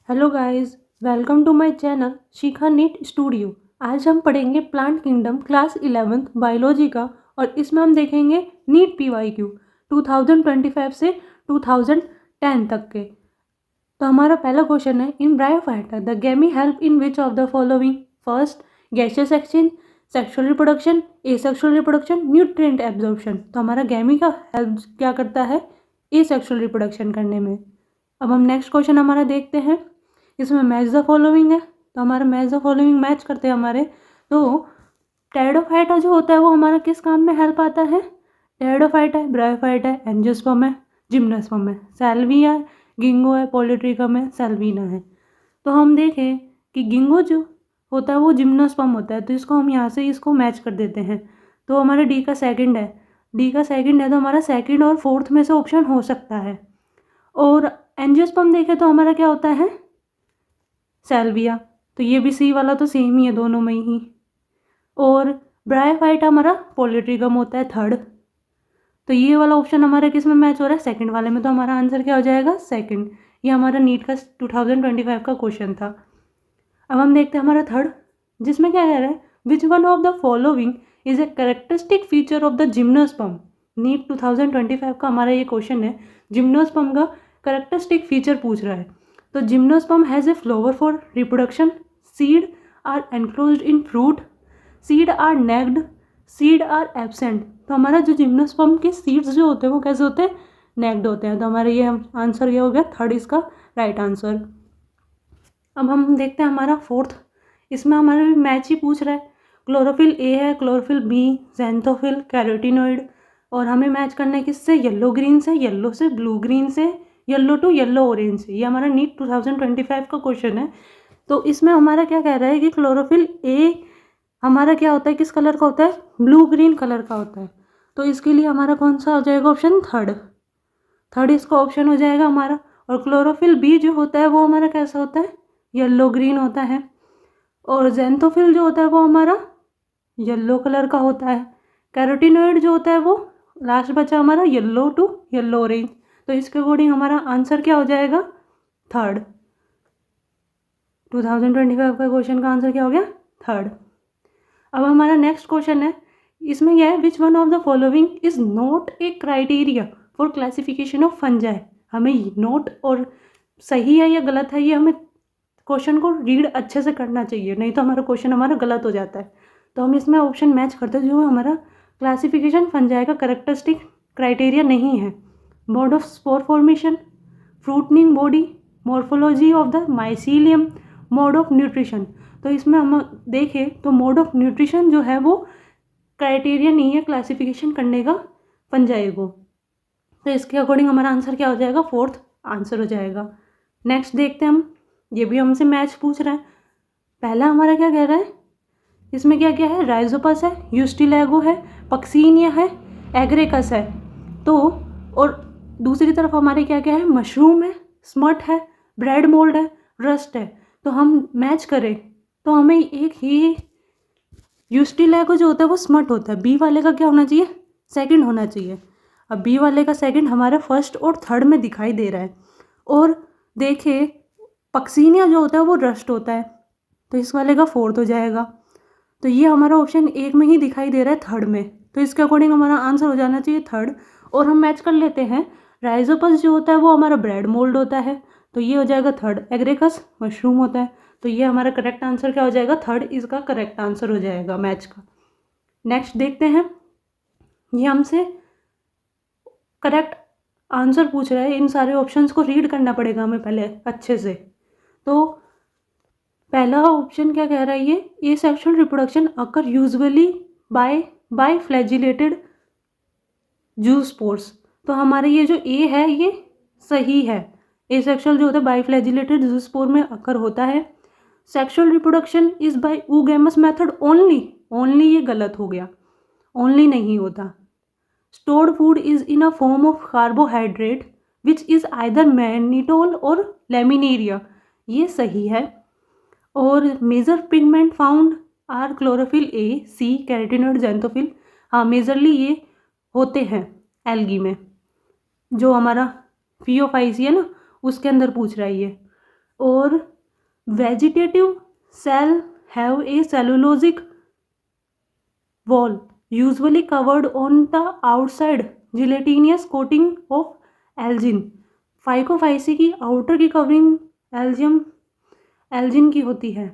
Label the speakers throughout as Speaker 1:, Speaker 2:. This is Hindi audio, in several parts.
Speaker 1: Hello guys, welcome to my channel Shikha NEET studio. आज हम पढ़ेंगे plant kingdom class 11th biology का और इसमें हम देखेंगे नीट PYQ 2025 से 2010 तक के। तो हमारा पहला क्वेश्चन है, in bryophyta the gemmae help in which of the following? First, gaseous exchange, sexual reproduction, asexual reproduction, nutrient absorption. तो हमारा गैमी का हेल्प क्या करता है? एसेक्सुअल रिप्रोडक्शन करने में। अब हम नेक्स्ट क्वेश्चन हमारा देखते हैं। इसमें मैच द फॉलोइंग है, तो हमारा मैच द फॉलोइंग मैच करते हैं हमारे। तो टेरिडोफाइटा जो होता है वो हमारा किस काम में हेल्प आता है? टेरिडोफाइटा है, ब्रायोफाइटा है, एंजियोस्पर्म है, जिम्नोस्पर्म है, सैल्विया है, गिंगो है, पॉलीट्रिकम है, सैल्वीना है। तो हम देखें कि गिंगो जो होता है वो जिम्नोस्पर्म होता है, तो इसको हम यहाँ से इसको मैच कर देते हैं। तो हमारा डी का सेकंड है, तो हमारा सेकंड और फोर्थ में से ऑप्शन हो सकता है। और एंजियोस्पर्म देखें तो हमारा क्या होता है? सैल्विया। तो ये भी सी वाला तो सेम ही है दोनों में ही। और ब्रायोफाइटा हमारा पॉलीट्रिकम होता है थर्ड। तो ये वाला ऑप्शन हमारा किस में मैच हो रहा है? सेकंड वाले में। तो हमारा आंसर क्या हो जाएगा? सेकंड। ये हमारा नीट का 2025 का क्वेश्चन था। अब हम देखते हैं हमारा थर्ड, जिसमें क्या कह रहा है, which one of the following is a characteristic feature of the gymnosperm? NEET 2025 का हमारा ये क्वेश्चन है, जिम्नोस्पर्म का कैरेक्टरिस्टिक फीचर पूछ रहा है। तो gymnosperm has a flower for reproduction, seed are enclosed in fruit, seed are naked, seed are absent. तो हमारा जो जिम्नोस्पर्म के सीड्स जो होते हैं वो कैसे होते हैं? नेक्ड होते हैं। तो हमारा ये आंसर ये हो गया थर्ड, इसका राइट आंसर। अब हम देखते हैं हमारा फोर्थ, इसमें हमारा भी मैच ही पूछ रहा है। क्लोरोफिल ए है, क्लोरोफिल बी, ज़ैंथोफिल, कैरोटीनॉइड। और हमें मैच करना है किससे? येलो ग्रीन से, येलो से ब्लू ग्रीन से, येलो टू येलो ऑरेंज से। ये हमारा नीट 2025 का क्वेश्चन है। तो इसमें हमारा क्या कह रहा है कि क्लोरोफिल ए हमारा क्या होता है, किस कलर का होता है? ब्लू ग्रीन कलर का होता है। तो इसके लिए हमारा कौन सा हो जाएगा ऑप्शन? थर्ड इसका ऑप्शन हो जाएगा हमारा। और क्लोरोफिल बी जो होता है वो हमारा कैसा होता है? येलो ग्रीन होता है। और ज़ैंथोफिल जो होता है वो हमारा येलो कलर का होता है। कैरोटीनॉइड जो होता है वो लास्ट बचा हमारा येलो टू येलो ऑरेंज। तो इसके अकॉर्डिंग हमारा आंसर क्या हो जाएगा? थर्ड। 2025 का क्वेश्चन का आंसर क्या हो गया? थर्ड। अब हमारा नेक्स्ट क्वेश्चन है, इसमें यह है, which one of the following is not a criteria for classification of fungi? हमें नोट और सही है या गलत है ये हमें क्वेश्चन को रीड अच्छे से करना चाहिए, नहीं तो हमारा क्वेश्चन हमारा गलत हो जाता है। तो हम इसमें ऑप्शन मैच करते हैं जो हमारा क्लासिफिकेशन फंजाई का करेक्टरिस्टिक क्राइटेरिया नहीं है। Mode of spore formation, fruiting body, morphology of the mycelium, mode of nutrition. तो इसमें हम देखें तो मोड ऑफ न्यूट्रिशन जो है वो क्राइटेरिया नहीं है क्लासिफिकेशन करने का फंजाई को। तो इसके अकॉर्डिंग हमारा आंसर क्या हो जाएगा? फोर्थ आंसर हो जाएगा। नेक्स्ट देखते हैं हम, ये भी हमसे मैच पूछ रहा है। पहला हमारा क्या कह रहा है, इसमें क्या क्या है? राइजोपस है, यूस्टिलैगो है, पक्सीनिया है, एग्रेकस है। तो और दूसरी तरफ हमारे क्या क्या है? मशरूम है, स्मट है, ब्रेड मोल्ड है, रस्ट है। तो हम मैच करें तो हमें एक ही यूस्टिलैगो जो होता है वो स्मट होता है। बी वाले का क्या होना चाहिए? सेकंड होना चाहिए। अब बी वाले का सेकंड हमारे फर्स्ट और थर्ड में दिखाई दे रहा है। और देखिए पक्सीनिया जो होता है वो रस्ट होता है, तो इस वाले का फोर्थ हो जाएगा। तो ये हमारा ऑप्शन एक में ही दिखाई दे रहा है, थर्ड में। तो इसके अकॉर्डिंग हमारा आंसर हो जाना चाहिए थर्ड। और हम मैच कर लेते हैं, राइजोपस जो होता है वो हमारा ब्रेड मोल्ड होता है, तो ये हो जाएगा थर्ड। एग्रेकस मशरूम होता है, तो ये हमारा करेक्ट आंसर क्या हो जाएगा? थर्ड इसका करेक्ट आंसर हो जाएगा मैच का। नेक्स्ट देखते हैं, ये हमसे करेक्ट आंसर पूछ रहा है। इन सारे ऑप्शंस को रीड करना पड़ेगा हमें पहले अच्छे से। तो पहला ऑप्शन क्या कह रहा है, ये सेक्सुअल रिप्रोडक्शन अकर यूजुअली बाय फ्लैजिलेटेड जूस्पोर्स। तो हमारे ये जो ए है ये सही है। एसेक्सुअल जो होता है बाइफ्लैजिलेटेड जूस्पोर में अकर होता है। Sexual reproduction is by oogamous method only ये गलत हो गया, ओनली नहीं होता। Stored food is in a form of carbohydrate which is either mannitol or laminarin, ये सही है। और major pigment found are chlorophyll A, C, carotenoid, xanthophyll. हाँ मेजरली ये होते हैं एल्गी में, जो हमारा फियोफाइसी है ना उसके अंदर पूछ रहा है ये। और vegetative cell have a cellulosic wall usually covered on the outside gelatinous coating of algin. फाइकोफाइसी की आउटर की कवरिंग एल्जिन की होती है,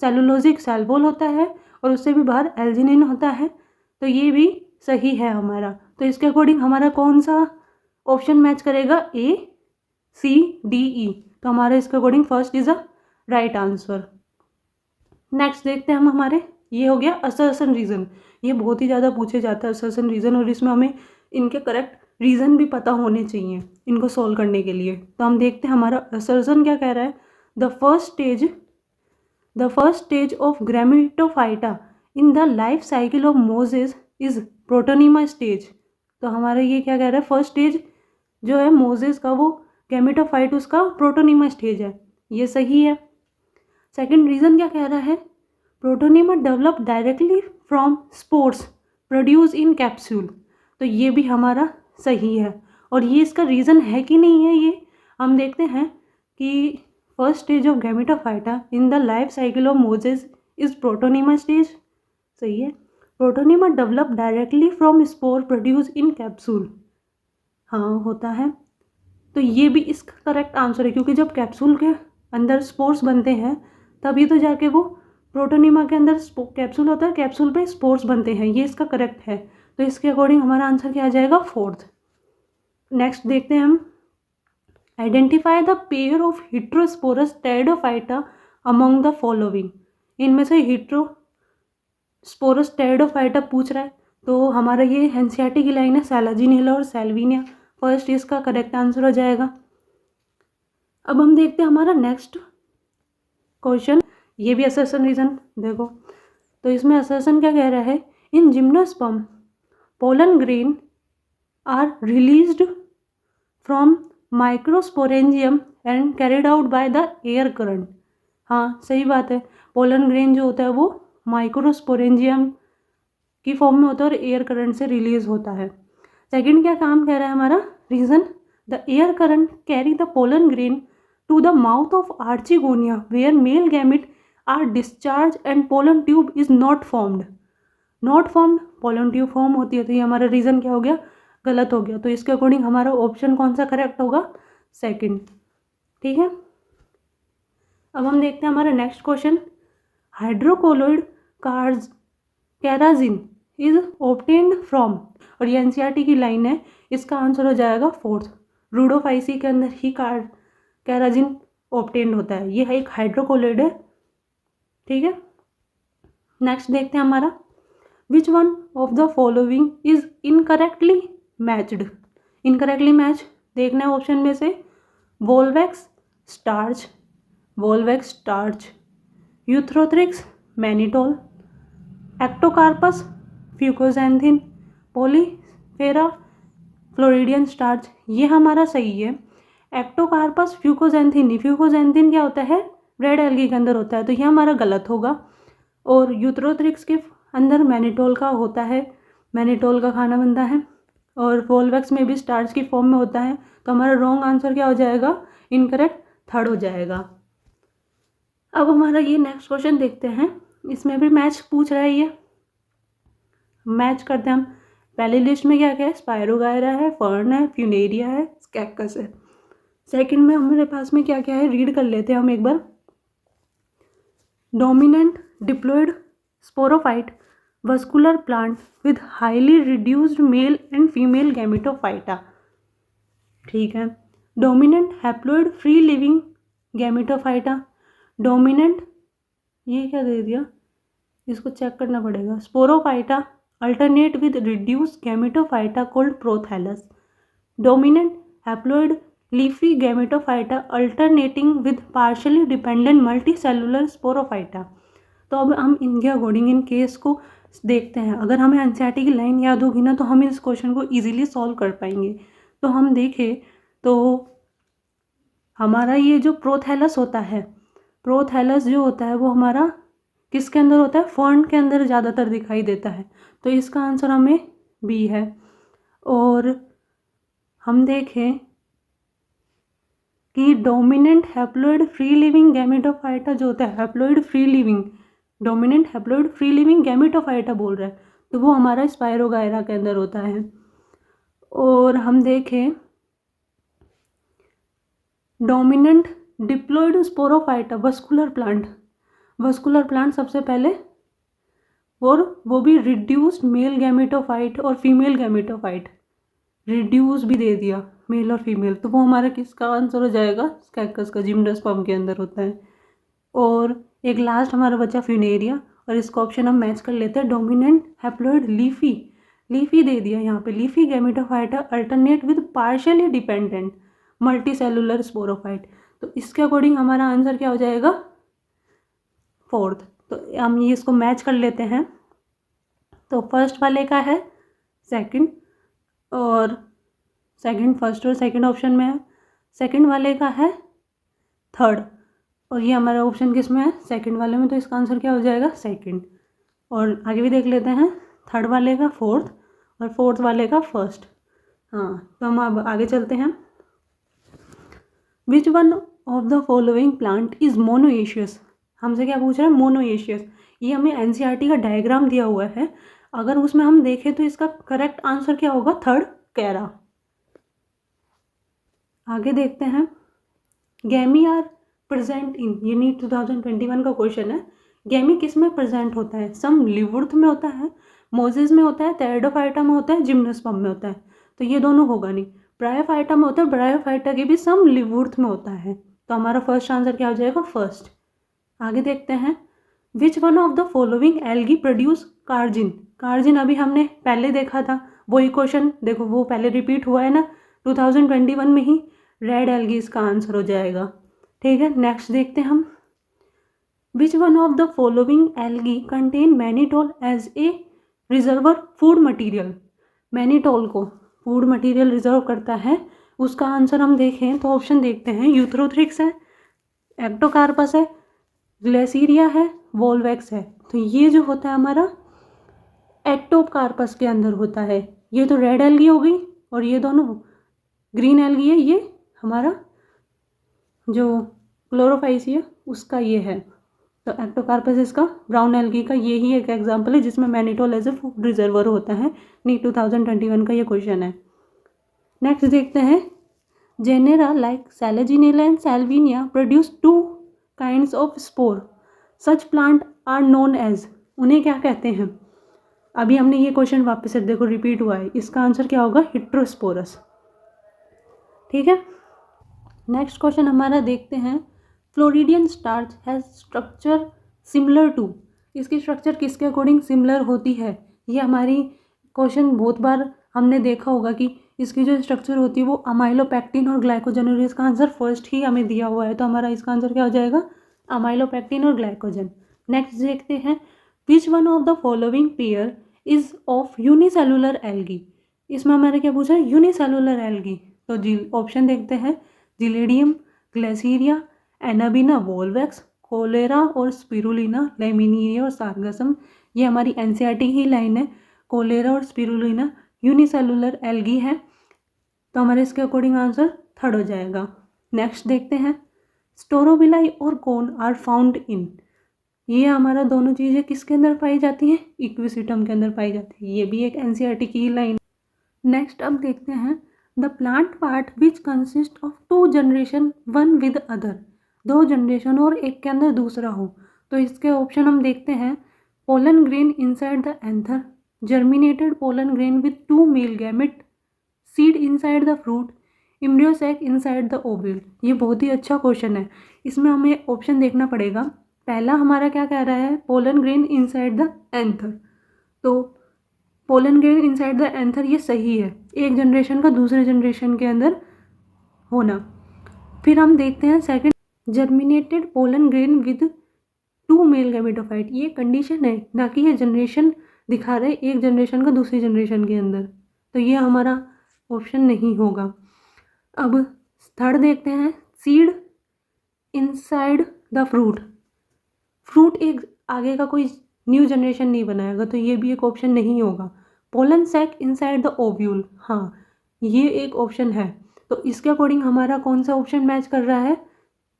Speaker 1: सेलुलोजिक सेल वॉल होता है और उससे भी बाहर एल्जिनिन होता है। तो ये भी सही है हमारा। तो इसके अकॉर्डिंग हमारा कौन सा ऑप्शन मैच करेगा? ए, सी, डी, ई। तो हमारा इसके according first is a right answer. Next देखते हैं हम हमारे, ये हो गया असर्शन रीज़न। ये बहुत ही ज़्यादा पूछे जाता है असर्शन रीज़न, और इसमें हमें इनके करेक्ट रीज़न भी पता होने चाहिए इनको सॉल्व करने के लिए। तो हम देखते हैं हमारा असर्शन क्या कह रहा है। The first stage of gametophyte in the life cycle of mosses is protonema stage. तो हमारा ये क्या कह रहा है, फर्स्ट स्टेज जो है मोजेस का वो गैमेटोफाइट उसका प्रोटोनिमा स्टेज है, ये सही है। सेकंड रीज़न क्या कह रहा है, protonema develop directly from spores produce in capsule. तो ये भी हमारा सही है। और ये इसका रीज़न है कि नहीं है, ये हम देखते हैं कि first stage of gametophyte in the life cycle of mosses is protonema stage, सही है। Protonema develop directly from spore produce in capsule, हाँ होता है। तो ये भी इसका करेक्ट आंसर है, क्योंकि जब कैप्सूल के अंदर स्पोर्स बनते हैं तभी तो जाके वो प्रोटोनिमा के अंदर कैप्सूल होता है, कैप्सूल पे स्पोर्स बनते हैं, ये इसका करेक्ट है। तो इसके अकॉर्डिंग हमारा आंसर क्या आ जाएगा? फोर्थ। नेक्स्ट देखते हैं हम, identify the pair of heterosporous pteridophyta among the following. इनमें से हिट्रोस्पोरस टेरिडोफाइटा पूछ रहा है, तो हमारा ये एनसीईआरटी की लाइन है, सैलाजिनेला और सैल्विनिया। फर्स्ट इसका करेक्ट आंसर हो जाएगा। अब हम देखते हैं हमारा नेक्स्ट क्वेश्चन, ये भी असर्शन रीजन देखो। तो इसमें असर्शन क्या कह रहा है, in gymnosperm pollen grain are released from microsporangium and carried out by the air current. हाँ सही बात है, पोलन ग्रेन जो होता है वो माइक्रोस्पोरेंजियम की फॉर्म में होता है और एयर करंट से रिलीज होता है। सेकंड क्या काम कह रहा है हमारा reason, the air current carry the pollen grain to the mouth of archegonia where male gamete are discharged and pollen tube is not formed. pollen tube form होती है, तो ये हमारा रीज़न क्या हो गया? गलत हो गया। तो इसके अकॉर्डिंग हमारा ऑप्शन कौन सा करेक्ट होगा? सेकंड, ठीक है। अब हम देखते हैं हमारा next question, hydrocolloid carrageenan is obtained from, और ये एनसीईआरटी की लाइन है, इसका आंसर हो जाएगा फोर्थ। रूडोफाइसी के अंदर ही कैराजिन ऑब्टेन्ड होता है, ये है एक हाइड्रोकोलोइड है, ठीक है। नेक्स्ट देखते हैं हमारा, which one of the following is incorrectly matched. Incorrectly match देखना है ऑप्शन में से, volvox starch, ulothrix mannitol, ectocarpus fucoxanthin, polysiphonia floridean starch. ये हमारा सही है। एक्टोकार्पस फ्यूकोजैंथिन, फ्यूकोजैंथिन क्या होता है? रेड एल्गी के अंदर होता है, तो ये हमारा गलत होगा। और यूथ्रोथ्रिक्स के अंदर मैनिटोल का होता है, मैनिटोल का खाना बनता है, और वोल्वेक्स में भी स्टार्च की फॉर्म में होता है। तो हमारा रॉन्ग आंसर क्या हो जाएगा? इनकरेक्ट थर्ड हो जाएगा। अब हमारा ये नेक्स्ट क्वेश्चन देखते हैं, इसमें भी मैच पूछ रहा है, ये मैच करते हैं हम। पहली लिस्ट में क्या क्या है? स्पायरोगायरा है, फर्न है, फ्यूनेरिया है, स्कैक्कस है। सेकंड में हमारे पास में क्या क्या है, रीड कर लेते हैं हम एक बार। Dominant diploid sporophyte vascular plant with highly reduced male and female gametophyte, ठीक है। Dominant haploid free living gametophyte, dominant ये क्या दे दिया, इसको चेक करना पड़ेगा। Sporophyte alternate with reduced gametophyte called prothallus, dominant haploid leafy gametophyte alternating with partially dependent multicellular sporophyte. तो अब हम इनके अकॉर्डिंग इन केस को देखते हैं। अगर हमें एनसीईआरटी की लाइन याद होगी ना, तो हम इस क्वेश्चन को इजीली सॉल्व कर पाएंगे। तो हम देखें तो हमारा ये जो प्रोथैलस होता है, प्रोथैलस जो होता है वो हमारा किसके अंदर होता है? फर्न के अंदर ज़्यादातर दिखाई देता है, तो इसका आंसर हमें बी है। और हम देखें कि कि dominant haploid free living gametophyte जो होता है, haploid free living, dominant haploid free living gametophyte बोल रहा है, तो वो हमारा स्पायरोगायरा के अंदर होता है। और हम देखें डोमिनेंट डिप्लॉइड स्पोरोफाइटा वस्कुलर प्लांट सबसे पहले, और वो भी रिड्यूस्ड मेल गैमेटोफाइट और फीमेल गैमेटोफाइट, रिड्यूस भी दे दिया मेल और फीमेल, तो वो हमारा किसका आंसर हो जाएगा, स्कैकस का, जिम्नोस्पर्म के अंदर होता है। और एक लास्ट हमारा बचा फ्यूनेरिया, और इसका ऑप्शन हम मैच कर लेते हैं, डोमिनेंट हैप्लॉइड लीफी दे दिया यहाँ पे, leafy gametophyte alternate with partially dependent multi cellular sporophyte, तो इसके अकॉर्डिंग हमारा आंसर क्या हो जाएगा, 4th। तो हम ये इसको मैच कर लेते हैं, तो फर्स्ट वाले का है सेकंड, और सेकंड फर्स्ट और सेकंड ऑप्शन में है, सेकंड वाले का है थर्ड, और ये हमारा ऑप्शन किस में है, सेकंड वाले में, तो इसका आंसर क्या हो जाएगा, सेकंड। और आगे भी देख लेते हैं, थर्ड वाले का फोर्थ और फोर्थ वाले का फर्स्ट। हाँ, तो हम अब आगे चलते हैं। Which one of the following plant is monoecious, हमसे क्या पूछ रहा है, मोनोएशियस। ये हमें एनसीईआरटी का डायग्राम दिया हुआ है, अगर उसमें हम देखें तो इसका करेक्ट आंसर क्या होगा, थर्ड, कैरा। आगे देखते हैं, गैमी आर प्रेजेंट इन, ये नीट 2021 का क्वेश्चन है, गैमी किस में प्रेजेंट होता है, सम लिवुर्थ में होता है, मोजेस में होता है, टेरिडोफाइटा में होता है, जिम्नोस्पर्म में होता है, तो ये दोनों होगा नहीं, ब्रायोफाइटा में होता है, ब्रायोफाइटा के भी सम लिवुर्थ में होता है, तो हमारा फर्स्ट आंसर क्या हो जाएगा, फर्स्ट। आगे देखते हैं, which one of the following algae produce carrageenan अभी हमने पहले देखा था, वही क्वेश्चन देखो, वो पहले रिपीट हुआ है ना 2021 में ही, रेड एल्गी इसका आंसर हो जाएगा। ठीक है, नेक्स्ट देखते हैं हम, which one of the following algae contain mannitol as a reserve food material, mannitol को फूड मटीरियल रिजर्व करता है, उसका आंसर हम देखें तो ऑप्शन देखते हैं, यूथ्रोथ्रिक्स है, एक्टोकार्पस है, ग्लेसीरिया है, वोल्वैक्स है, तो ये जो होता है हमारा एक्टोकार्पस के अंदर होता है। ये तो रेड एल्गी हो गई, और ये दोनों ग्रीन एल्गी है, ये हमारा जो क्लोरोफाइसिया उसका ये है, तो एक्टोकार्पस इसका ब्राउन एल्गी का ये ही एक एग्जाम्पल है जिसमें mannitol as a food reserve होता है, नीट 2021 का ये क्वेश्चन है। नेक्स्ट देखते हैं, genera like selaginella and salvinia produce 2 kinds of spore, such plant are known as, उन्हें क्या कहते हैं। अभी हमने ये क्वेश्चन वापस से देखो रिपीट हुआ है, इसका आंसर क्या होगा, हिट्रोस्पोरस। ठीक है, नेक्स्ट क्वेश्चन हमारा देखते हैं, floridean starch has structure similar to, इसकी स्ट्रक्चर किसके अकॉर्डिंग सिमिलर होती है। ये हमारी क्वेश्चन बहुत बार हमने देखा होगा कि इसकी जो स्ट्रक्चर होती है वो अमाइलोपेक्टिन और ग्लाइकोजन, और इसका आंसर फर्स्ट ही हमें दिया हुआ है, तो हमारा इसका आंसर क्या हो जाएगा, अमाइलोपेक्टिन और ग्लाइकोजन। नेक्स्ट देखते हैं, which one of the following pair is of unicellular algae, इसमें हमारे क्या पूछा है, यूनिसेलुलर एल्गी, तो जी ऑप्शन देखते हैं, जिलेडियम, ग्लेसीरिया, एनाबिना वोल्वैक्स, कोलेरा और स्पिरुलिना, लेमिनिरिया और सार्गसम, ये हमारी एनसीईआरटी की लाइन है, कोलेरा और स्पिरुलिना यूनिसेलुलर एल्गी है, तो हमारे इसके अकॉर्डिंग आंसर थर्ड हो जाएगा। नेक्स्ट देखते हैं, स्टोरोबिलाई और कोन आर फाउंड इन, ये हमारा दोनों चीज़ें किसके अंदर पाई जाती हैं, इक्विसिटम के अंदर पाई जाती है, ये भी एक एनसीईआरटी की लाइन। नेक्स्ट अब देखते हैं, the plant part which consist of 2 generation one with other, 2 generation और एक के अंदर दूसरा हो, तो इसके ऑप्शन हम देखते हैं, pollen grain inside the anther, germinated pollen grain with 2 male gamete, seed inside the fruit, embryo sac inside the ovule. ये बहुत ही अच्छा क्वेश्चन है, इसमें हमें ऑप्शन देखना पड़ेगा, पहला हमारा क्या कह रहा है, pollen grain inside the anther, तो pollen grain inside the anther ये सही है, एक जनरेशन का दूसरे जनरेशन के अंदर होना। फिर हम देखते हैं second, germinated pollen grain with 2 male gametophyte, ये कंडीशन है ना कि ये जनरेशन दिखा रहे एक जनरेशन का दूसरी जनरेशन के अंदर, तो ये हमारा ऑप्शन नहीं होगा। अब थर्ड देखते हैं, सीड इनसाइड द फ्रूट एक आगे का कोई न्यू जनरेशन नहीं बनाएगा, तो ये भी एक ऑप्शन नहीं होगा। Pollen sac inside the ovule, हाँ ये एक ऑप्शन है, तो इसके अकॉर्डिंग हमारा कौन सा ऑप्शन मैच कर रहा है,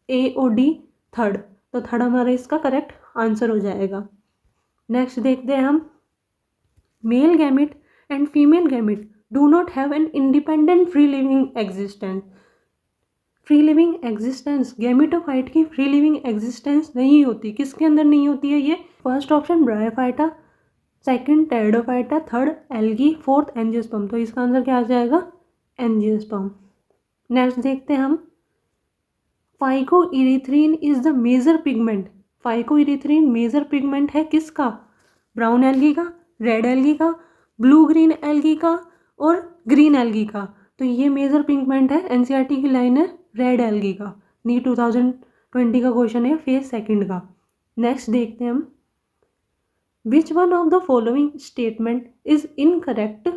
Speaker 1: ए और डी, थर्ड। तो थर्ड हमारा इसका करेक्ट आंसर हो जाएगा। नेक्स्ट देखते हैं हम, male gamete and female gamete do not have an independent free living existence. Free living existence, gametophyte की फ्री लिविंग एग्जिस्टेंस नहीं होती। किसके अंदर नहीं होती है ये? First option bryophyta, second pteridophyta, third algae, fourth angiosperm. तो इसका आंसर क्या आ जाएगा? एंजियोस्पर्म। नेक्स्ट देखते हैं हम, phycoerythrin is the major pigment. Phycoerythrin major pigment है किसका? ब्राउन एल्गी का, रेड एल्गी का, ब्लू ग्रीन एल्गी का और ग्रीन एल्गी का। तो ये मेजर पिगमेंट है, एनसीईआरटी की लाइन है रेड एल्गी का। नीट 2020 का क्वेश्चन है फेज सेकंड का। नेक्स्ट देखते हैं हम, which one of the following statement is incorrect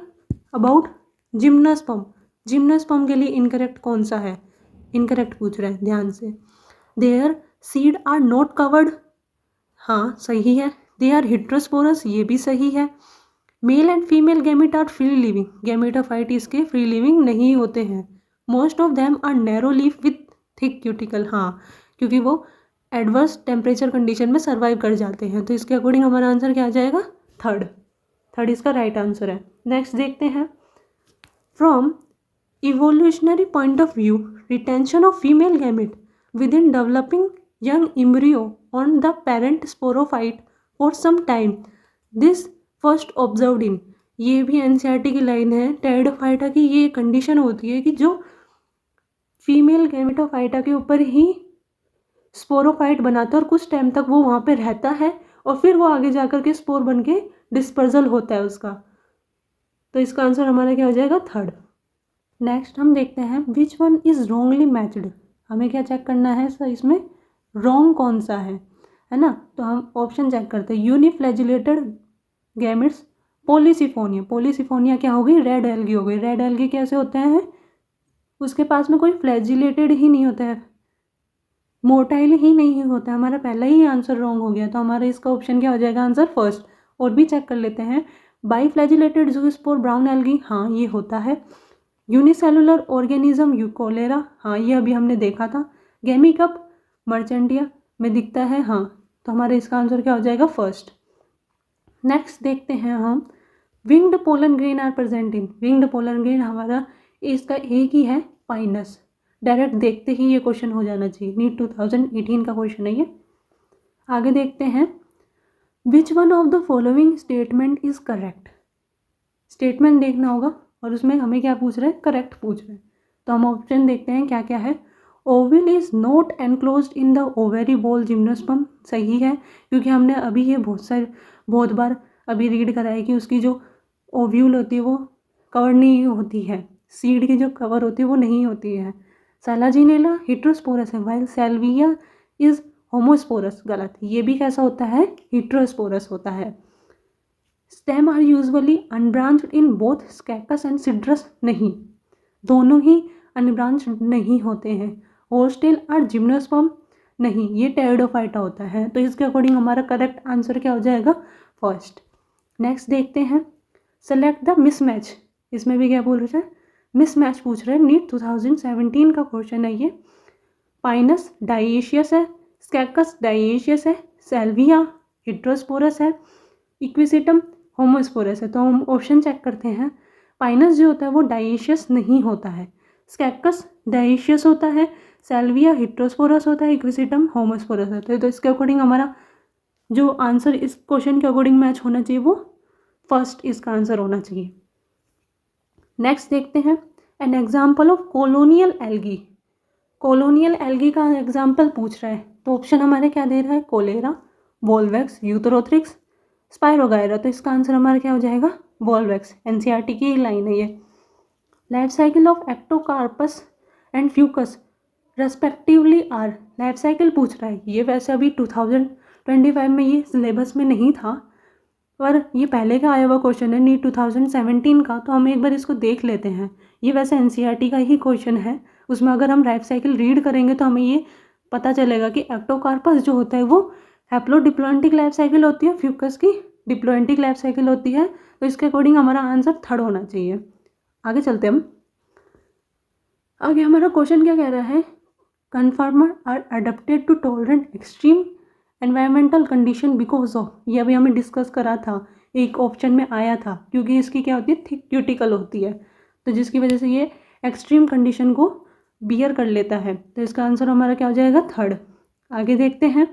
Speaker 1: about gymnosperm. Gymnosperm के लिए इनकरेक्ट कौन सा है? इनकरेक्ट पूछ रहा है, ध्यान से। There seed are not covered, हाँ सही है। दे आर हिट्रोस्पोरस, ये भी सही है। Male and female gamete are free living, gametophyte इसके फ्री लिविंग नहीं होते हैं। Most of them are narrow leaf with thick cuticle, हाँ क्योंकि वो एडवर्स टेम्परेचर कंडीशन में सर्वाइव कर जाते हैं। तो इसके अकॉर्डिंग हमारा आंसर क्या आ जाएगा? थर्ड। थर्ड इसका राइट आंसर है। नेक्स्ट देखते हैं, from evolutionary point of view, retention of female gamete within developing young embryo on the parent sporophyte for some time. This first observed in, ये भी एनसीईआरटी की लाइन है। टेरिडोफाइटा की ये कंडीशन होती है कि जो फीमेल गैमेटोफाइटा के ऊपर ही स्पोरोफाइट बनाता है और कुछ टाइम तक वो वहाँ पे रहता है और फिर वो आगे जाकर के स्पोर बन के डिस्पर्जल होता है उसका। तो इसका आंसर हमारा क्या हो जाएगा? थर्ड। नेक्स्ट हम देखते हैं, which one is wrongly matched. हमें क्या चेक करना है सर, इसमें रॉन्ग कौन सा है ना। तो हम ऑप्शन चेक करते हैं, यूनिफ्लैजिलेटेड गैमेट्स, पॉलीसिफोनिया। पॉलीसिफोनिया क्या हो गई? रेड एल्गी हो गई। रेड एल्गी कैसे होते हैं? उसके पास में कोई फ्लैजिलेटेड ही नहीं होता है, मोटाइल ही नहीं होता है। हमारा पहला ही आंसर रॉन्ग हो गया। तो हमारा इसका ऑप्शन क्या हो जाएगा? Answer first. और भी चेक कर लेते हैं, बाईफ्लैजिलेटेड जूस्पोर ब्राउन एल्गी, हाँ ये होता है। यूनिसेलुलर ऑर्गेनिज्म यूकोलेरा, हाँ ये अभी हमने देखा था। गेमिकप मर्चेंटिया में दिखता है, हाँ। तो हमारा इसका आंसर क्या हो जाएगा? फर्स्ट। नेक्स्ट देखते हैं हम, winged pollen grain are present in. Winged pollen grain हमारा इसका एक ही है, पाइनस। डायरेक्ट देखते ही ये क्वेश्चन हो जाना चाहिए, नीट 2018 का क्वेश्चन है ये। आगे देखते हैं, which one of the following statement is correct. Statement देखना होगा और उसमें हमें क्या पूछ रहे हैं? करेक्ट पूछ रहे हैं। तो हम ऑप्शन देखते हैं क्या क्या है। ओविल is not enclosed in the ovary ball gymnosperm, सही है क्योंकि हमने अभी ये बहुत बार अभी रीड करा है कि उसकी जो ओव्यूल होती है वो कवर नहीं होती है, सीड की जो कवर होती है वो नहीं होती है। सैलाजिनेला हिट्रोस्पोरस है, वाइल सेल्विया इज होमोस्पोरस, गलत। ये भी कैसा होता है? हिट्रोस्पोरस होता है। Stem are usually unbranched in both cycas and cedrus, नहीं, दोनों ही अनब्रांच्ड नहीं होते हैं। होस्टेल आर जिम्नोस्पर्म, नहीं, ये टेरिडोफाइटा होता है। तो इसके अकॉर्डिंग हमारा करेक्ट आंसर क्या हो जाएगा? फर्स्ट। नेक्स्ट देखते हैं, सेलेक्ट द मिसमैच। इसमें भी क्या बोल रहे हैं? मिसमैच पूछ रहे हैं, नीट 2017 का क्वेश्चन है ये। पाइनस डाइएशियस है, स्कैकस डाइएशियस है, सेल्विया हिट्रोस्पोरस है, इक्विसिटम होमोस्पोरस है। तो हम ऑप्शन चेक करते हैं, पाइनस जो होता है वो डाइएशियस नहीं होता है, स्कैकस डाइएशियस होता है, सेल्विया हिट्रोस्पोरस होता है, इक्विसिटम होमोस्पोरस होता है। तो इसके अकॉर्डिंग हमारा जो आंसर इस क्वेश्चन के अकॉर्डिंग मैच होना चाहिए वो फर्स्ट इसका आंसर होना चाहिए। नेक्स्ट देखते हैं, an example of colonial algae. Colonial algae का एग्जाम्पल पूछ रहा है तो ऑप्शन हमारे क्या दे रहा है? Chlorella, volvox, ulothrix, spirogyra. तो इसका आंसर हमारा क्या हो जाएगा? वोल्वेक्स। एनसीईआरटी की लाइन है ये। Life cycle of ectocarpus and fucus respectively are, life cycle पूछ रहा है। ये वैसे अभी 2025 में ये सिलेबस में नहीं था पर ये पहले का आया हुआ क्वेश्चन है, नीट 2017 का। तो हम एक बार इसको देख लेते हैं। ये वैसे एनसीईआरटी का ही क्वेश्चन है, उसमें अगर हम लाइफ साइकिल रीड करेंगे तो हमें ये पता चलेगा कि एक्टोकार्पस जो होता है वो हैप्लोडिप्लॉयंटिक लाइफ साइकिल होती है, फ्यूकस की डिप्लॉयंटिक लाइफ साइकिल होती है। तो इसके अकॉर्डिंग हमारा आंसर थर्ड होना चाहिए। आगे चलते हम। आगे हमारा क्वेश्चन क्या कह रहा है, conifers are adapted to tolerant extreme environmental condition because of, ये अभी हमें डिस्कस करा था, एक ऑप्शन में आया था, क्योंकि इसकी क्या होती है, थिक क्यूटिकल होती है, तो जिसकी वजह से ये एक्सट्रीम कंडीशन को बियर कर लेता है। तो इसका आंसर हमारा क्या हो जाएगा, थर्ड। आगे देखते हैं,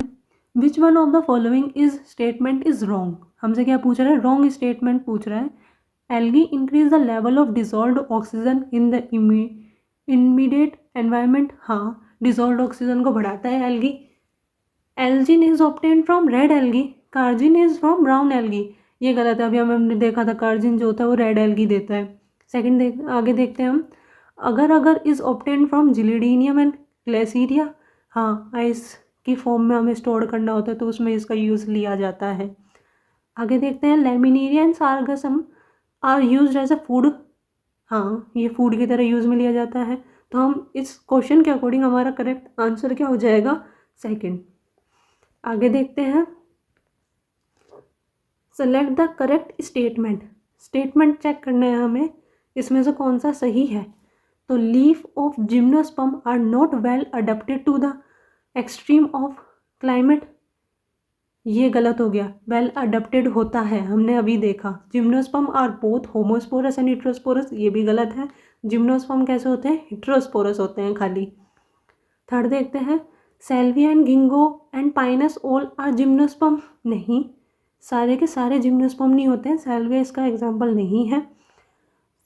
Speaker 1: which one of the following is statement is wrong. हमसे क्या पूछ रहा है, रॉन्ग स्टेटमेंट पूछ रहा है। Algae increase the level of dissolved oxygen in the immediate environment. हाँ, डिजॉल्व्ड ऑक्सीजन को बढ़ाता है algae. Algin is obtain from red algae, carrageenan is from brown algae. ये गलत है, अभी हमने देखा था कार्जिन जो होता है वो रेड एल्गी देता है। सेकंड आगे देखते हैं हम, अगर अगर इज ऑब्टेन फ्रॉम जिलिडीनियम एंड ग्लेसिरिया। हाँ, आइस की फॉर्म में हमें स्टोर करना होता है तो उसमें इसका यूज़ लिया जाता है। आगे देखते हैं, laminaria and sargassum are use as a food. हाँ, ये फूड की तरह यूज़ में लिया जाता है। तो हम इस क्वेश्चन के अकॉर्डिंग हमारा करेक्ट आंसर क्या हो जाएगा, सेकंड। आगे देखते हैं, select the correct statement. Statement check करना है हमें, इसमें से कौन सा सही है। तो leaf of gymnosperm are not well adapted to the extreme of climate. ये गलत हो गया, वेल अडेप्टेड होता है, हमने अभी देखा। Gymnosperm are both homosporous and heterosporous, ये भी गलत है। जिम्नोस्पर्म कैसे होते हैं, हेटेरोस्पोरस होते हैं खाली। थर्ड देखते हैं, salvia and ginkgo and pinus all are gymnosperm. नहीं, सारे के सारे जिम्नोस्पर्म नहीं होते हैं, सेल्विया इसका एग्जाम्पल नहीं है।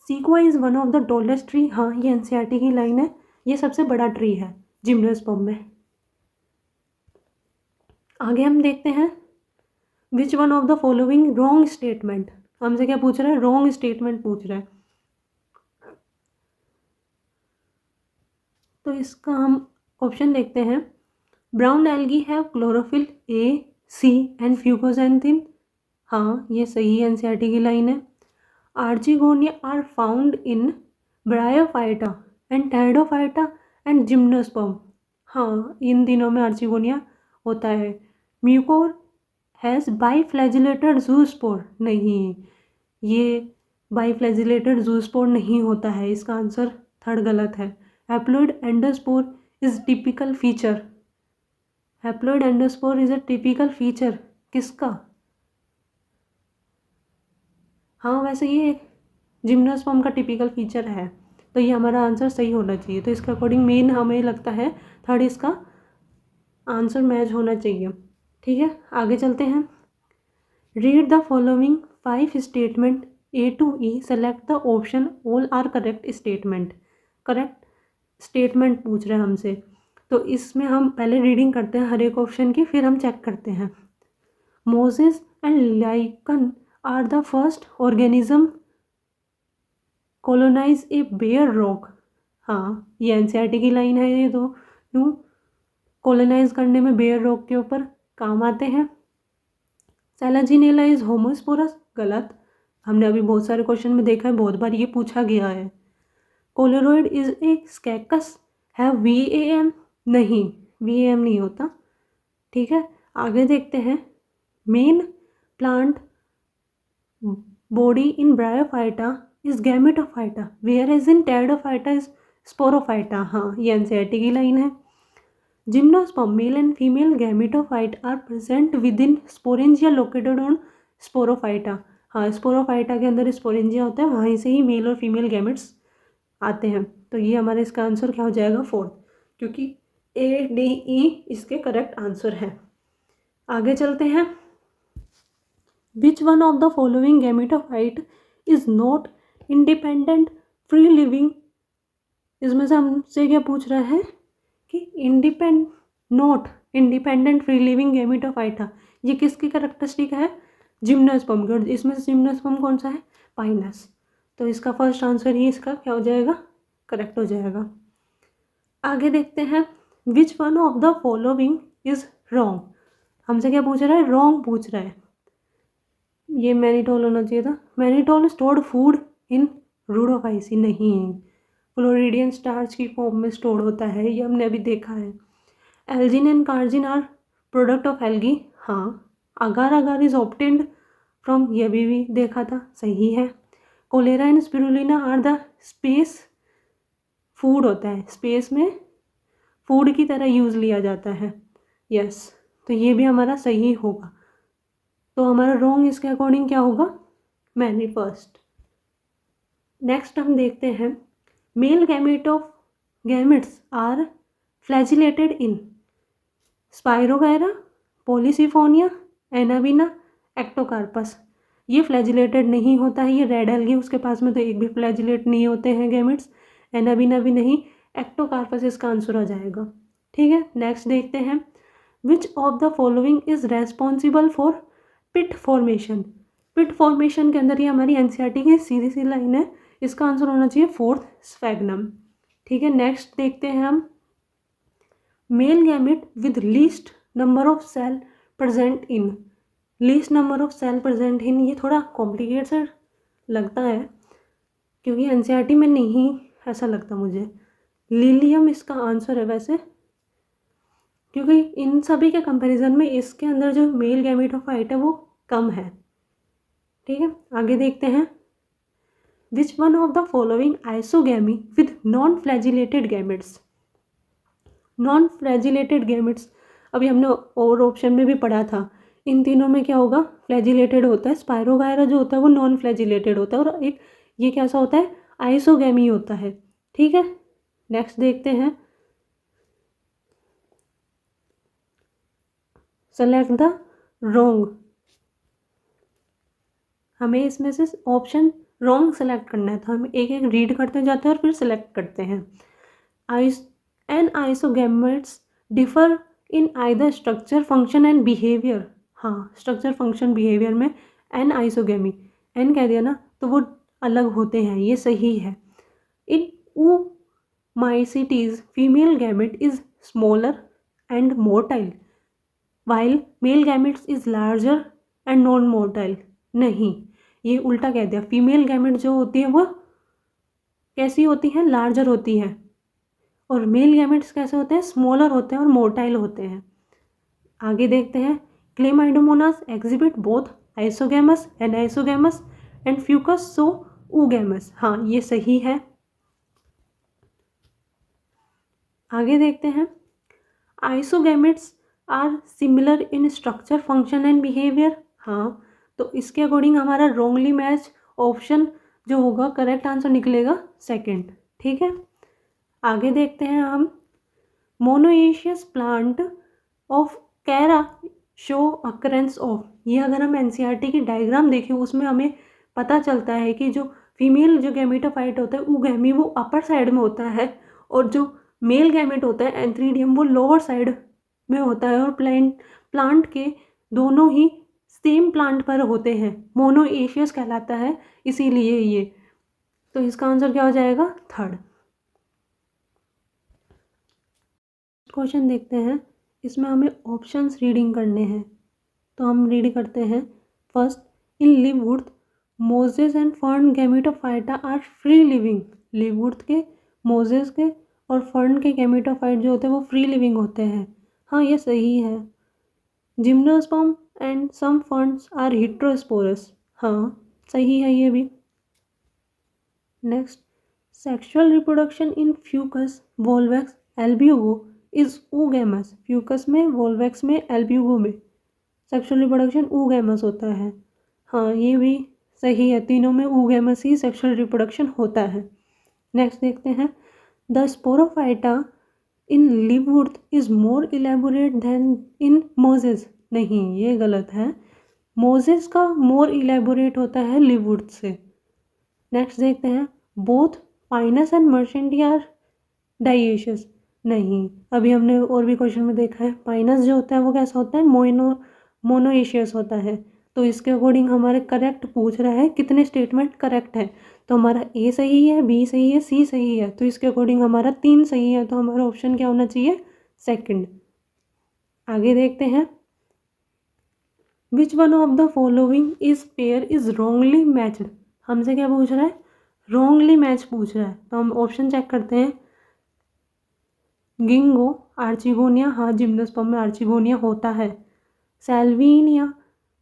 Speaker 1: Sequoia is one of the tallest tree. हाँ, ये एनसीईआरटी की लाइन है, ये सबसे बड़ा ट्री है जिम्नोस्पर्म में। आगे हम देखते हैं, which one of the following wrong statement. हमसे क्या पूछ रहा है, रॉन्ग स्टेटमेंट पूछ रहा है। तो इसका हम ऑप्शन देखते हैं, brown algae have chlorophyll A, c and fucoxanthin. हाँ, ये सही है, एनसीईआरटी की लाइन है। Archegonia are found in bryophyta and pteridophyta and gymnosperm. हाँ, इन दिनों में आर्चिगोनिया होता है। Mucor has biflagellated zoospore. नहीं, ये बाईफ्लैजिलेटेड जूस्पोर नहीं होता है, इसका आंसर थर्ड गलत है। Haploid endospore is typical feature. Haploid endospore is a typical feature किसका, हाँ वैसे ये जिम्नोस्पर्म का टिपिकल फीचर है, तो ये हमारा आंसर सही होना चाहिए। तो इसके अकॉर्डिंग मेन हमें लगता है थर्ड इसका आंसर मैच होना चाहिए। ठीक है, आगे चलते हैं, read the following 5 statement A to E, select the option all are correct statement. Correct statement पूछ रहे हैं हमसे, तो इसमें हम पहले रीडिंग करते हैं हर एक ऑप्शन की, फिर हम चेक करते हैं। Mosses and lichen are the first organism colonize a bare rock. हाँ, ये एनसीईआरटी की लाइन है, ये दो यूँ कॉलोनाइज करने में बेयर रॉक के ऊपर काम आते हैं। सेलाजिनेला इज होमोस्पोरस, गलत, हमने अभी बहुत सारे क्वेश्चन में देखा है, बहुत बार ये पूछा गया है। कोलेरॉइड इज ए स्कैकस हैव VAM। नहीं, VAM नहीं होता। ठीक है, आगे देखते हैं, main plant body in bryophyta is gametophyte whereas in pteridophyta is sporophyte. हाँ, ये एनसीईआरटी की लाइन है। Gymnosperm male and female gametophyte are present within sporangia located on sporophyte. हाँ, स्पोरोफाइटा के अंदर स्पोरेंजिया होता है, वहीं से ही मेल और फीमेल गैमेट्स आते हैं। तो ये हमारे इसका आंसर क्या हो जाएगा, फोर्थ, क्योंकि ADE इसके करेक्ट आंसर है। आगे चलते हैं, which one of the following gametophyte is not independent free living. इसमें से हमसे क्या पूछ रहा है कि नॉट इंडिपेंडेंट फ्री लिविंग गैमेटोफाइटा, ये किसकी करेक्टरिस्टिक है, जिम्नोस्पर्म की, और इसमें से जिम्नोस्पर्म कौन सा है, पाइनस। तो इसका फर्स्ट आंसर ही इसका क्या हो जाएगा, करेक्ट हो जाएगा। आगे देखते हैं, which one of the following is wrong. हमसे क्या पूछ रहा है, रॉन्ग पूछ रहा है। ये मैनिटोल होना चाहिए था, mannitol stored food in rhodophyceae. नहीं, फ्लोरिडियन स्टार्च की फॉर्म में स्टोर होता है, ये हमने अभी देखा है। Algin and carrageenan are product of algae. हाँ, agar agar is obtained from, ये भी देखा था, सही है। Chlorella and spirulina are the space food होता है, स्पेस में फूड की तरह यूज़ लिया जाता है। यस, तो ये भी हमारा सही होगा। तो हमारा रॉन्ग इसके अकॉर्डिंग क्या होगा? Many first. नेक्स्ट हम देखते हैं male gamete of gametes are flagellated in spirogyra, polysiphonia, anabaena, ectocarpus. ये फ्लैजिलेटेड नहीं होता है, ये रेड एल्गी, उसके पास में तो एक भी फ्लैजिलेट नहीं होते हैं गैमेट्स। एनाबिना भी नहीं, एक्टोकार्पस इसका आंसर आ जाएगा। ठीक है, नेक्स्ट देखते हैं which of the following is responsible for pit formation. Pit formation के अंदर ये हमारी एनसीईआरटी की सीधी सी लाइन है, इसका आंसर होना चाहिए फोर्थ स्फैग्नम। ठीक है, नेक्स्ट देखते हैं हम male gamete with least number of cell present in. Least number of cell present in, ये थोड़ा कॉम्प्लिकेटेड लगता है क्योंकि एनसीईआरटी में नहीं ऐसा लगता मुझे। लिलियम इसका आंसर है वैसे, क्योंकि इन सभी के कंपैरिजन में इसके अंदर जो मेल गैमेटोफाइट है वो कम है। ठीक है, आगे देखते हैं which one of the following isogamy with non flagellated gametes. Non flagellated gametes अभी हमने और ऑप्शन में भी पढ़ा था, इन तीनों में क्या होगा? फ्लैजिलेटेड होता है। स्पाइरोगायरा जो होता है वो नॉन फ्लैजिलेटेड होता है, और एक ये कैसा होता है? आइसोगैमी होता है। ठीक है, नेक्स्ट देखते हैं सेलेक्ट द रॉन्ग। हमें इसमें से ऑप्शन रॉन्ग सेलेक्ट करना है, तो हम एक एक रीड करते जाते हैं और फिर सेलेक्ट करते हैं। Anisogametes differ in either structure, function and behaviour. हाँ, स्ट्रक्चर, फंक्शन, बिहेवियर में एन आइसोगैमी, एन कह दिया ना तो वो अलग होते हैं, ये सही है। इन oomacetes female gamete is smaller and motile while male gametes is larger and non motile. नहीं, ये उल्टा कह दिया। फीमेल गैमेट जो होती है वो कैसी होती हैं? लार्जर होती हैं, और मेल गैमेट्स कैसे होते हैं? स्मॉलर होते हैं और मोटाइल होते हैं। आगे देखते हैं chlamydomonas exhibit both isogamous and isogamous and fucus show oogamous. हाँ, ये सही है। आगे देखते हैं isogametes are similar in structure, function and behaviour. हाँ, तो इसके अकॉर्डिंग हमारा रॉन्गली मैच ऑप्शन जो होगा करेक्ट आंसर निकलेगा सेकंड। ठीक है, आगे देखते हैं हम monoecious plant of chara show occurrence of. ये अगर हम एनसीईआरटी की डायग्राम देखें उसमें हमें पता चलता है कि जो फीमेल जो गैमेटोफाइट होता है ऊगैमी वो अपर साइड में होता है, और जो मेल गैमेट होता है एंथ्रीडियम वो लोअर साइड में होता है, और प्लांट के दोनों ही सेम प्लांट पर होते हैं। मोनोएशियस कहलाता है इसीलिए ये। तो इसका आंसर क्या हो जाएगा? थर्ड। क्वेश्चन देखते हैं, इसमें हमें ऑप्शंस रीडिंग करने हैं, तो हम रीड करते हैं। First, in liverwort mosses and fern gametophyte are free living. Liverwort के, मोजेस के और फर्न के गैमेटोफाइट जो होते हैं वो फ्री लिविंग होते हैं। हाँ, ये सही है। Gymnosperm and some ferns are heterosporous. हाँ, सही है ये भी। Next, sexual reproduction in fucus, volvox, albugo is oogamous. Fucus में, वोल्वैक्स में, एल्ब्यूगो में सेक्सुअल रिप्रोडक्शन ऊगैमस होता है। हाँ, ये भी सही है, तीनों में ऊगैमस ही सेक्सुअल रिप्रोडक्शन होता है। नेक्स्ट देखते हैं the sporophyte in liverwort is more elaborate than in mosses. नहीं, ये गलत है, मोजेस का मोर इलेबोरेट होता है लिववुड से। नेक्स्ट देखते हैं बोथ पाइनस एंड मर्चेंटी आर डाइएशियस। नहीं, अभी हमने और भी क्वेश्चन में देखा है पाइनस जो होता है वो कैसा होता है? मोनोएशियस होता है। तो इसके अकॉर्डिंग हमारे करेक्ट पूछ रहा है कितने स्टेटमेंट करेक्ट है, तो हमारा ए सही है, बी सही है, सी सही है, तो इसके अकॉर्डिंग हमारा 3 सही है, तो हमारा ऑप्शन क्या होना चाहिए? सेकंड। आगे देखते हैं which one of the following is pair is wrongly matched. हमसे क्या पूछ रहा है? रॉन्गली मैच पूछ रहा है, तो हम ऑप्शन चेक करते हैं। गिंगो, आर्चिगोनिया, हाँ जिम्नोस्पर्म में आर्चिगोनिया होता है। सैल्विनिया,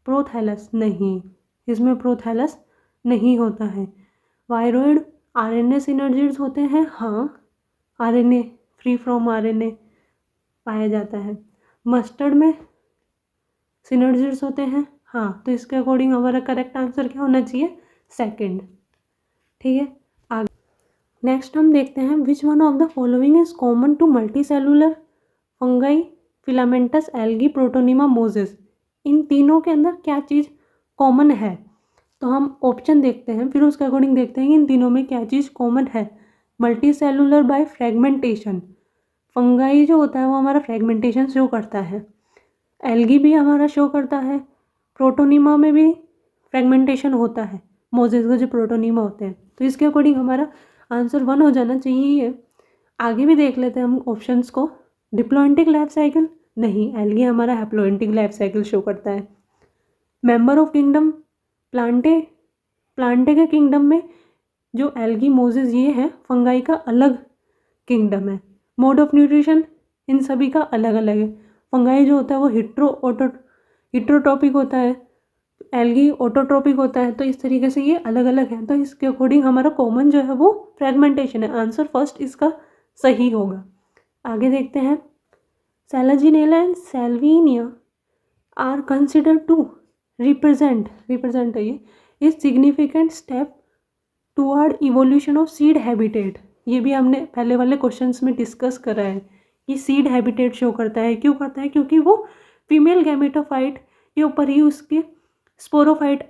Speaker 1: प्रोथैलस, नहीं, इसमें प्रोथैलस नहीं होता है। वायरॉइड आरएनए सिनर्जिड्स होते हैं, हाँ, आरएनए, फ्री फ्रॉम आरएनए पाया जाता है। मस्टर्ड में सिनर्जिड्स होते हैं। हाँ, तो इसके अकॉर्डिंग हमारा करेक्ट आंसर क्या होना चाहिए? सेकंड। ठीक है, आगे नेक्स्ट हम देखते हैं which one of the following is common to multi cellular fungi, filamentous, algae, protonema, mosses. इन तीनों के अंदर क्या चीज़ कॉमन है? तो हम ऑप्शन देखते हैं, फिर उसके अकॉर्डिंग देखते हैं कि इन तीनों में क्या चीज़ कॉमन है। Multi cellular by fragmentation, fungi जो होता है वो हमारा फ्रेगमेंटेशन शो करता है। एल्गी भी हमारा शो करता है। प्रोटोनिमा में भी फ्रेगमेंटेशन होता है, मोजेस का जो प्रोटोनिमा होते हैं। तो इसके अकॉर्डिंग हमारा आंसर 1 हो जाना चाहिए। आगे भी देख लेते हैं हम ऑप्शंस को। डिप्लॉइंटिक लाइफ साइकिल, नहीं, एल्गी हमारा हैप्लॉइंटिक लाइफ साइकिल शो करता है। Member of kingdom, Plantae, Plantae के किंगडम में जो एल्गी, मोजेस ये है फंगाई का अलग किंगडम है। मोड ऑफ न्यूट्रिशन इन सभी का अलग अलग है। फंगाई जो होता है वो हिट्रोट्रॉपिक होता है, एल्गी ऑटोट्रॉपिक होता है। तो इस तरीके से ये अलग अलग है। तो इसके अकॉर्डिंग हमारा कॉमन जो है वो फ्रेगमेंटेशन है। आंसर फर्स्ट इसका सही होगा। आगे देखते हैं। Selaginella and salvinia are considered to represent है ये is significant step toward evolution of seed habitat. ये भी हमने पहले वाले क्वेश्चंस में डिस्कस करा है कि सीड हैबिटेट शो करता है। क्यों करता है? क्योंकि वो फीमेल गैमेटोफाइट के ऊपर ही उसके स्पोरोफाइट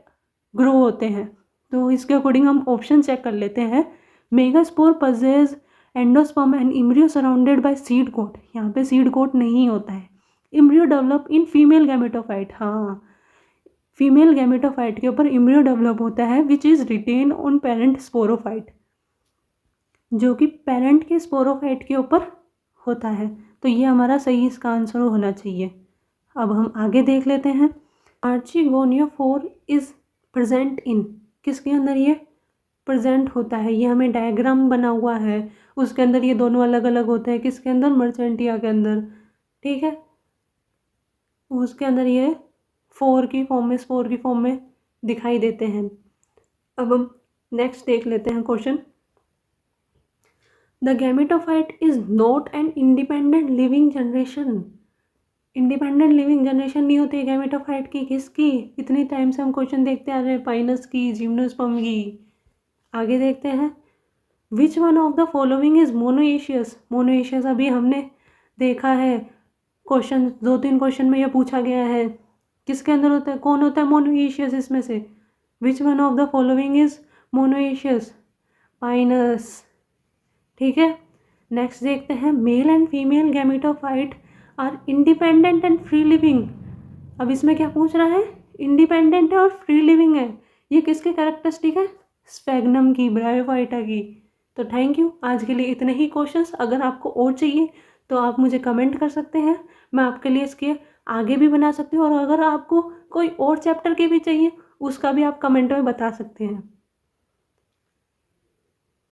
Speaker 1: ग्रो होते हैं। तो इसके अकॉर्डिंग हम ऑप्शन चेक कर लेते हैं। Megaspore possess endosperm and embryo surrounded by seed coat. यहाँ पे सीड कोट नहीं होता है। Embryo develop in female gametophyte, हाँ, फीमेल गैमेटोफाइट के ऊपर इम्ब्रियो डेवलप होता है which is retain on parent sporophyte, जो कि पेरेंट के स्पोरोफाइट के ऊपर होता है। तो ये हमारा सही इसका आंसर होना चाहिए। अब हम आगे देख लेते हैं। आर्चिगोनिया 4 इज़ प्रेजेंट इन, किसके अंदर ये प्रेजेंट होता है? ये हमें डायग्राम बना हुआ है, उसके अंदर ये दोनों अलग अलग होते हैं। किसके अंदर? मर्चेंटिया के अंदर। ठीक है, उसके अंदर ये 4 की फॉर्म में, स्पोर की फॉर्म में दिखाई देते हैं। अब हम नेक्स्ट देख लेते हैं question. The gametophyte is not an independent living generation. Independent living generation नहीं होती है गैमेटोफाइट की। किसकी? इतने टाइम से हम क्वेश्चन देखते आ रहे हैं, पाइनस की, जिम्नोस्पर्म की। आगे देखते हैं। Which one of the following is monoecious. Monoecious अभी हमने देखा है, क्वेश्चन 2-3 क्वेश्चन में यह पूछा गया है। किसके अंदर होता है? कौन होता है मोनोएशियस इसमें से? Which one of the following is monoecious? Pinus. ठीक है, नेक्स्ट देखते हैं। Male and female gametophyte are independent and free living. अब इसमें क्या पूछ रहा है? इंडिपेंडेंट है और फ्री लिविंग है। ये किसके कैरेक्टरिस्टिक है? स्फेग्नम की, ब्रायोफाइटा की। तो थैंक यू, आज के लिए इतने ही क्वेश्चंस। अगर आपको और चाहिए तो आप मुझे कमेंट कर सकते हैं, मैं आपके लिए इसके आगे भी बना सकती हूँ। और अगर आपको कोई और चैप्टर के भी चाहिए उसका भी आप कमेंट में बता सकते हैं।